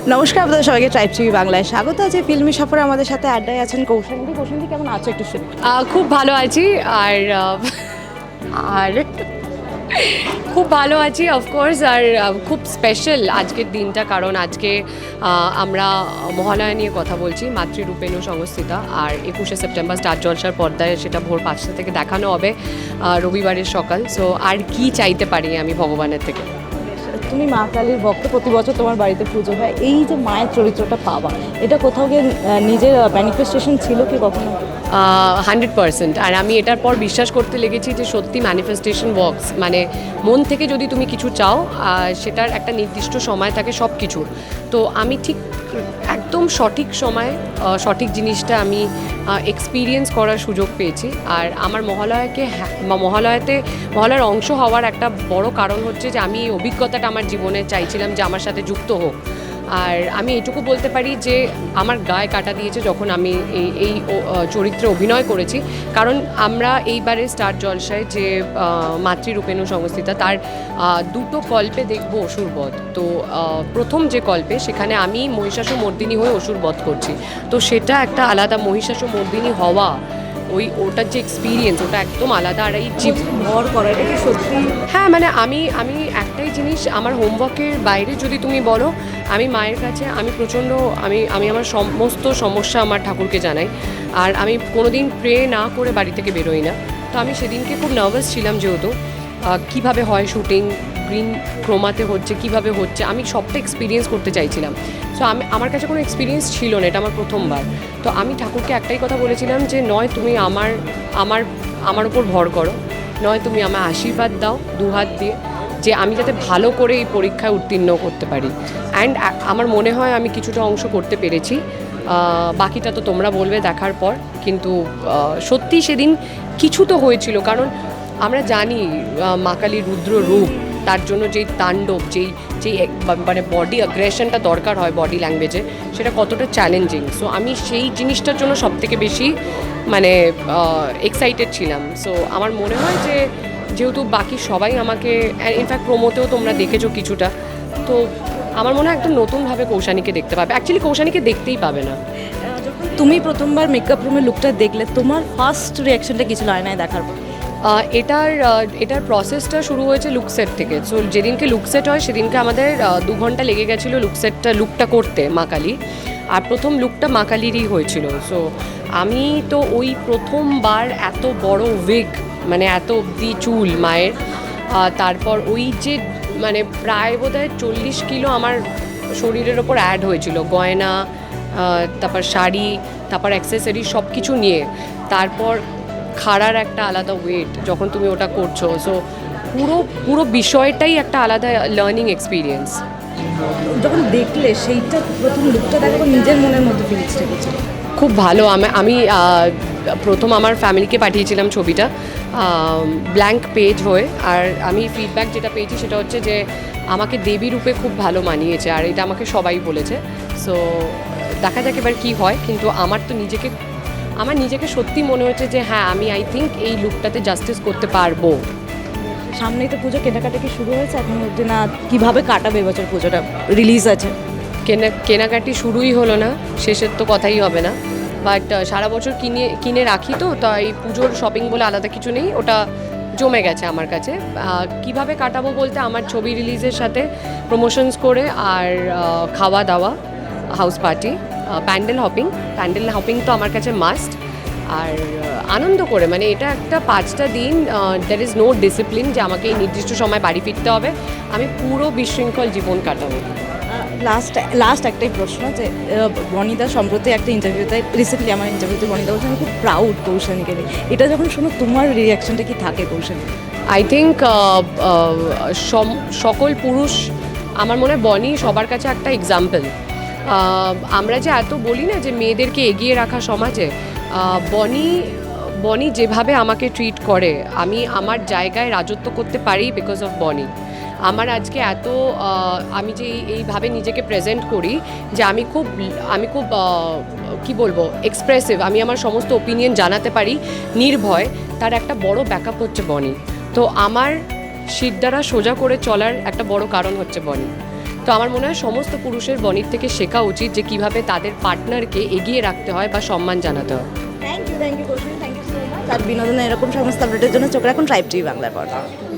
নমস্কার আপনাদের সবাইকে ট্রাইব টিভি বাংলায় স্বাগত আছে। ফিল্মি সফরে আমাদের সাথে আড্ডায় আছেন কৌশানী। কৌশানী কেমন আছো একটু শুনি। খুব ভালো আছি আর খুব ভালো আছি অফকোর্স। আর খুব স্পেশাল আজকের দিনটা, কারণ আজকে আমরা মহালয়া নিয়ে কথা বলছি, মাতৃরূপেণু সংস্থিতা। আর 21শে সেপ্টেম্বর স্টার জলসার পর্দায় সেটা ভোর 5টা থেকে দেখানো হবে, রবিবারের সকাল। সো আর কি চাইতে পারি আমি ভগবানের থেকে। তুমি মা কালীর ভক্ত, প্রতি বছর তোমার বাড়িতে পুজো হয়, এই যে মায়ের চরিত্রটা পাওয়া, এটা কোথাও গিয়ে নিজের ম্যানিফেস্টেশন ছিল কি কখনো? 100%। আর আমি এটার পর বিশ্বাস করতে লেগেছি যে সত্যি ম্যানিফেস্টেশন ওয়ার্কস। মানে মন থেকে যদি তুমি কিছু চাও, সেটার একটা নির্দিষ্ট সময় থাকে সব কিছুর। তো আমি ঠিক একদম সঠিক সময় সঠিক জিনিসটা আমি এক্সপিরিয়েন্স করার সুযোগ পেয়েছি। আর আমার মহালয়ার অংশ হওয়ার একটা বড় কারণ হচ্ছে যে আমি এই অভিজ্ঞতাটা আমার জীবনে চাইছিলাম যে আমার সাথে যুক্ত হোক। আর আমি এটুকু বলতে পারি যে আমার গায়ে কাটা দিয়েছে যখন আমি এই চরিত্রে অভিনয় করেছি। কারণ আমরা এইবারে স্টার জলসায় যে মাতৃরূপেণু সংস্থিতা, তার দুটো কল্পে দেখব অসুরবধ। তো প্রথম যে কল্পে, সেখানে আমি মহিষাসুমর্দিনী হয়ে অসুরবধ করছি। তো সেটা একটা আলাদা, মহিষাসুমর্দিনী হওয়া, ওটার যে এক্সপিরিয়েন্স, ওটা একদম আলাদা। আর এই ভর করা, এটা কি সত্যি? হ্যাঁ, মানে আমি একটাই জিনিস, আমার হোমওয়ার্কের বাইরে যদি তুমি বলো, আমি মায়ের কাছে আমি আমার সমস্ত সমস্যা আমার ঠাকুরকে জানাই। আর আমি কোনোদিন প্রে না করে বাড়ি থেকে বেরোই না। তো আমি সেদিনকে খুব নার্ভাস ছিলাম, যেহেতু কীভাবে হয় শুটিং, গ্রিন ক্রোমাতে হচ্ছে, কীভাবে হচ্ছে, আমি সবটা এক্সপিরিয়েন্স করতে চাইছিলাম। সো আমার কাছে কোনো এক্সপিরিয়েন্স ছিল না, এটা আমার প্রথমবার। তো আমি ঠাকুরকে একটাই কথা বলেছিলাম যে নয় তুমি আমার উপর ভর করো, নয় তুমি আমায় আশীর্বাদ দাও দুহাত দিয়ে, যে আমি যাতে ভালো করে এই পরীক্ষায় উত্তীর্ণ করতে পারি। অ্যান্ড আমার মনে হয় আমি কিছুটা অংশ করতে পেরেছি। বাকিটা তো তোমরা বলবে দেখার পর। কিন্তু সত্যি সেদিন কিছু তো হয়েছিল, কারণ আমরা জানি মা কালীর রুদ্র রূপ, তার জন্য যেই তাণ্ডব, যেই মানে বডি অ্যাগ্রেশনটা দরকার হয় বডি ল্যাঙ্গুয়েজে, সেটা কতটা চ্যালেঞ্জিং। সো আমি সেই জিনিসটার জন্য সবথেকে বেশি মানে এক্সাইটেড ছিলাম। সো আমার মনে হয় যে যেহেতু বাকি সবাই আমাকে, ইনফ্যাক্ট প্রোমোতেও তোমরা দেখেছো কিছুটা, তো আমার মনে হয় একদম নতুনভাবে কৌশানীকে দেখতে পাবে। অ্যাকচুয়ালি কৌশানীকে দেখতেই পাবে না। যখন তুমি প্রথমবার মেকআপ রুমের লুকটা দেখলে, তোমার ফার্স্ট রিয়াকশনটা কি ছিল আয়নায় দেখার পর? এটার প্রসেসটা শুরু হয়েছে লুকসেট থেকে। সো যেদিনকে লুকসেট হয় সেদিনকে আমাদের 2 ঘন্টা লেগে গেছিলো লুকটা করতে মা কালী। আর প্রথম লুকটা মা কালীরই হয়েছিল। সো আমি তো ওই প্রথমবার এত বড় উইগ, মানে এত অব্দি চুল মায়ের, তারপর ওই যে মানে প্রায় বোধহয় 40 কিলো আমার শরীরের ওপর অ্যাড হয়েছিল, গয়না, তারপর শাড়ি, তারপর অ্যাক্সেসরি সব কিছু নিয়ে। তারপর খাড়ার একটা আলাদা ওয়েট যখন তুমি ওটা করছো। সো পুরো বিষয়টাই একটা আলাদা লার্নিং এক্সপিরিয়েন্স। যখন দেখলে সেইটা প্রথম লুকটা দেখার নিজের মনের মধ্যে ফিলিংসটা কি ছিল? খুব ভালো। আমি প্রথম আমার ফ্যামিলিকে পাঠিয়েছিলাম ছবিটা ব্ল্যাঙ্ক পেজ হয়ে। আর আমি ফিডব্যাক যেটা পেয়েছি সেটা হচ্ছে যে আমাকে দেবী রূপে খুব ভালো মানিয়েছে, আর এটা আমাকে সবাই বলেছে। সো দেখা যাক এবার কী হয়। কিন্তু আমার নিজেকে সত্যি মনে হচ্ছে যে হ্যাঁ, আমি আই থিঙ্ক এই লুকটাতে জাস্টিস করতে পারবো। সামনেই তো পুজো, কেনাকাটা কি শুরু হয়েছে এখন অবধি না? কীভাবে কাটাবে এবছর পুজোটা? রিলিজ আছে, কেনাকাটি শুরুই হলো না, শেষের তো কথাই হবে না। বাট সারা বছর কিনে রাখি, তো তাই পুজোর শপিং বলে আলাদা কিছু নেই, ওটা জমে গেছে আমার কাছে। কিভাবে কাটাবো বলতে, আমার ছবি রিলিজের সাথে প্রমোশনস করে, আর খাওয়া দাওয়া, হাউস পার্টি, প্যান্ডেল হপিং তো আমার কাছে মাস্ট। আর আনন্দ করে, মানে এটা একটা 5টা দিন, দ্যার ইজ নো ডিসিপ্লিন যে আমাকে এই নির্দিষ্ট সময় বাড়ি ফিরতে হবে। আমি পুরো বিশৃঙ্খল জীবন কাটাবো। লাস্ট একটাই প্রশ্ন, যে বনিদা সম্প্রতি একটা ইন্টারভিউতে, রিসেন্টলি আমার ইন্টারভিউতে বনিদা বলছে আমি খুব প্রাউড কৌশানীকে নিয়ে। এটা যখন শোনো তোমার রিয়াকশনটা কি থাকে কৌশানী? আই থিঙ্ক সকল পুরুষ, আমার মনে হয় বনি সবার কাছে একটা এক্সাম্পল। আমরা যে এত বলি না যে মেয়েদেরকে এগিয়ে রাখা সমাজে, বনি যেভাবে আমাকে ট্রিট করে, আমি আমার জায়গায় রাজত্ব করতে পারি বিকজ অফ বনি। আমার আজকে আমি যে এইভাবে নিজেকে প্রেজেন্ট করি, যে আমি খুব কি বলবো, এক্সপ্রেসিভ, আমি আমার সমস্ত ওপিনিয়ন জানাতে পারি নির্ভয়, তার একটা বড় ব্যাকআপ হচ্ছে বনি। তো আমার শিরদাঁড়া সোজা করে চলার একটা বড় কারণ হচ্ছে বনি। তো আমার মনে হয় সমস্ত পুরুষের বনির থেকে শেখা উচিত যে কিভাবে তাদের পার্টনারকে এগিয়ে রাখতে হয় বা সম্মান জানাতে হয়। Thank you Koushani, thank you so much. আর বিনোদনের এরকম সমস্ত আপডেটের জন্য চোখ রাখুন ট্রাইব টিভি বাংলার পর্দায়।